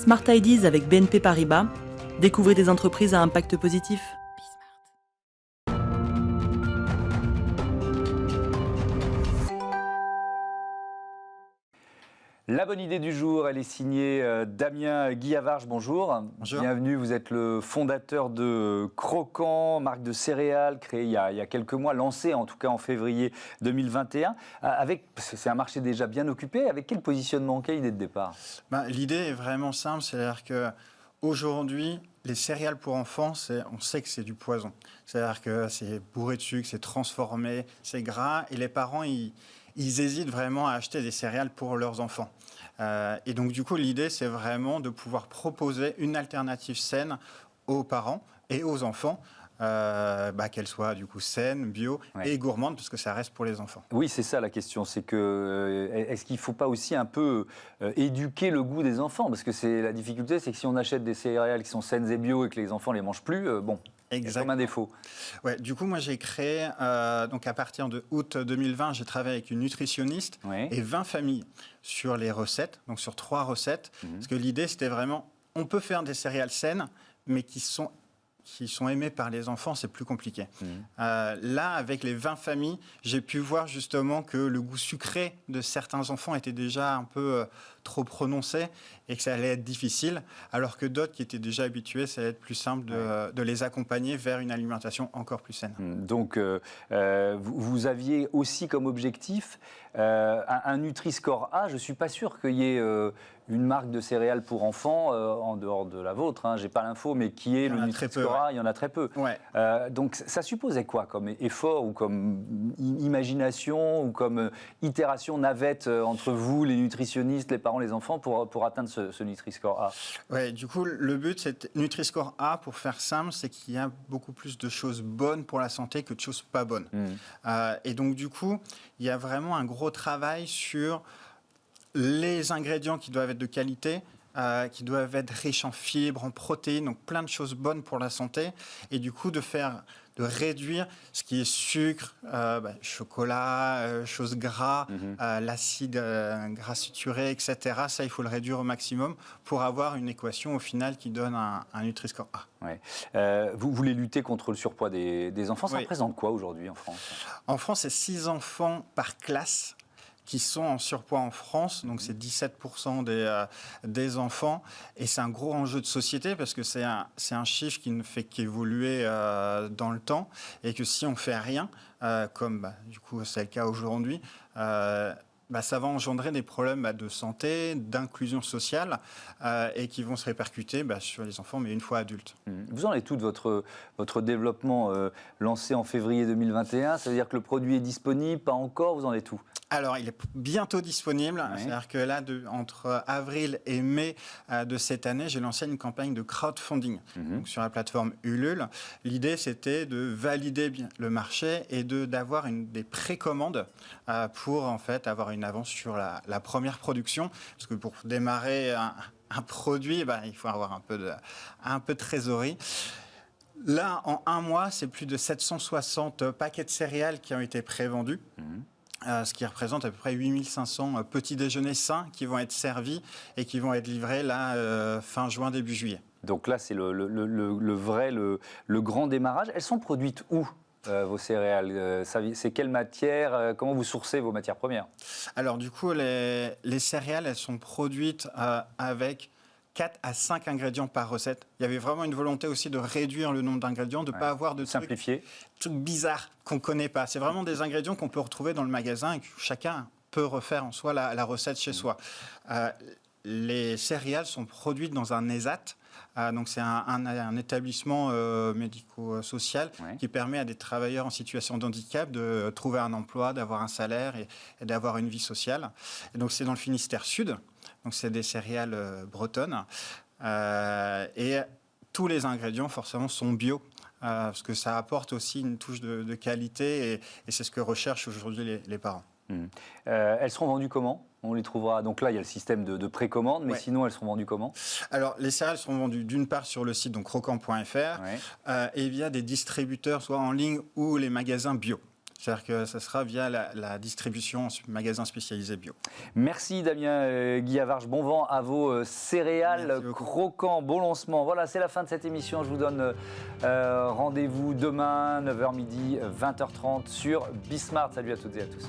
Smart Ideas avec BNP Paribas. Découvrez des entreprises à impact positif. La bonne idée du jour, elle est signée Damien Guyavarge, bonjour. Bonjour. Bienvenue, vous êtes le fondateur de Croquant, marque de céréales créée il y a quelques mois, lancée en tout cas en février 2021. C'est un marché déjà bien occupé, avec quel positionnement, quelle idée de départ? L'idée est vraiment simple, c'est-à-dire qu'aujourd'hui, les céréales pour enfants, on sait que c'est du poison. C'est-à-dire que c'est bourré de sucre, c'est transformé, c'est gras, et les parents, ils hésitent vraiment à acheter des céréales pour leurs enfants. Et donc, du coup, l'idée, c'est vraiment de pouvoir proposer une alternative saine aux parents et aux enfants, qu'elle soit du coup saine, bio et gourmande, parce que ça reste pour les enfants. Oui, c'est ça la question, c'est que est-ce qu'il ne faut pas aussi un peu éduquer le goût des enfants? Parce que la difficulté, c'est que si on achète des céréales qui sont saines et bio et que les enfants ne les mangent plus, il y a comme un défaut. Ouais, du coup, moi, j'ai créé, donc à partir de août 2020, j'ai travaillé avec une nutritionniste et 20 familles sur les recettes, donc sur 3 recettes. Parce que l'idée, c'était vraiment, on peut faire des céréales saines, mais qui sont aimées par les enfants, c'est plus compliqué. Là, avec les 20 familles, j'ai pu voir justement que le goût sucré de certains enfants était déjà un peu trop prononcé et que ça allait être difficile, alors que d'autres qui étaient déjà habitués, ça allait être plus simple de les accompagner vers une alimentation encore plus saine. Donc, vous aviez aussi comme objectif un Nutri-Score A. Je ne suis pas sûr qu'il y ait une marque de céréales pour enfants en dehors de la vôtre. Je n'ai pas l'info, mais qui est le Nutri-Score A, il y en a très peu. Donc, ça supposait quoi comme effort ou comme imagination ou comme itération navette entre vous, les nutritionnistes, les parents, les enfants, pour atteindre ce Nutri-Score A? Ouais, du coup, le but, c'est Nutri-Score A, pour faire simple, c'est qu'il y a beaucoup plus de choses bonnes pour la santé que de choses pas bonnes. Et donc, du coup, il y a vraiment un gros travail sur les ingrédients qui doivent être de qualité, qui doivent être riches en fibres, en protéines, donc plein de choses bonnes pour la santé. Et du coup, de réduire ce qui est sucre, chocolat, choses gras, l'acide gras saturé, etc. Ça, il faut le réduire au maximum pour avoir une équation au final qui donne un Nutri-Score A. Ouais. Vous voulez lutter contre le surpoids des enfants. Ça représente quoi aujourd'hui en France? En France, c'est 6 enfants par classe qui sont en surpoids en France, donc c'est 17% des enfants, et c'est un gros enjeu de société parce que c'est un chiffre qui ne fait qu'évoluer dans le temps, et que si on fait rien, comme du coup c'est le cas aujourd'hui, ça va engendrer des problèmes de santé, d'inclusion sociale, et qui vont se répercuter sur les enfants, mais une fois adultes. Vous en êtes tout de votre développement lancé en février 2021? Ça veut dire que le produit est disponible? Pas encore? Vous en êtes où? Alors, il est bientôt disponible. C'est-à-dire que là, entre avril et mai de cette année, j'ai lancé une campagne de crowdfunding donc sur la plateforme Ulule. L'idée, c'était de valider bien le marché et d'avoir des précommandes pour en fait avoir une avance sur la première production. Parce que pour démarrer un produit, il faut avoir un peu de trésorerie. Là, en un mois, c'est plus de 760 paquets de céréales qui ont été prévendus. Ce qui représente à peu près 8500 petits déjeuners sains qui vont être servis et qui vont être livrés là, fin juin, début juillet. Donc là, c'est le grand démarrage. Elles sont produites où, vos céréales? C'est quelle matière? Comment vous sourcez vos matières premières? Alors du coup, les céréales, elles sont produites avec 4 à 5 ingrédients par recette. Il y avait vraiment une volonté aussi de réduire le nombre d'ingrédients, de ne pas avoir de trucs bizarres qu'on ne connaît pas. C'est vraiment des ingrédients qu'on peut retrouver dans le magasin et que chacun peut refaire en soi la recette chez soi. Les céréales sont produites dans un ESAT. Donc c'est un établissement médico-social qui permet à des travailleurs en situation de handicap de trouver un emploi, d'avoir un salaire et d'avoir une vie sociale. Et donc c'est dans le Finistère Sud. Donc c'est des céréales bretonnes. Et tous les ingrédients forcément sont bio. Parce que ça apporte aussi une touche de qualité et c'est ce que recherchent aujourd'hui les parents. Elles seront vendues comment? On les trouvera. Donc là, il y a le système de précommande, mais sinon, elles seront vendues comment? Alors, les céréales seront vendues d'une part sur le site donc croquant.fr et via des distributeurs, soit en ligne ou les magasins bio. C'est-à-dire que ça sera via la distribution en magasin spécialisé bio. Merci Damien Guyavarche, bon vent à vos céréales croquants, bon lancement. Voilà, c'est la fin de cette émission. Je vous donne rendez-vous demain, 9h midi, 20h30 sur Bismart. Salut à toutes et à tous.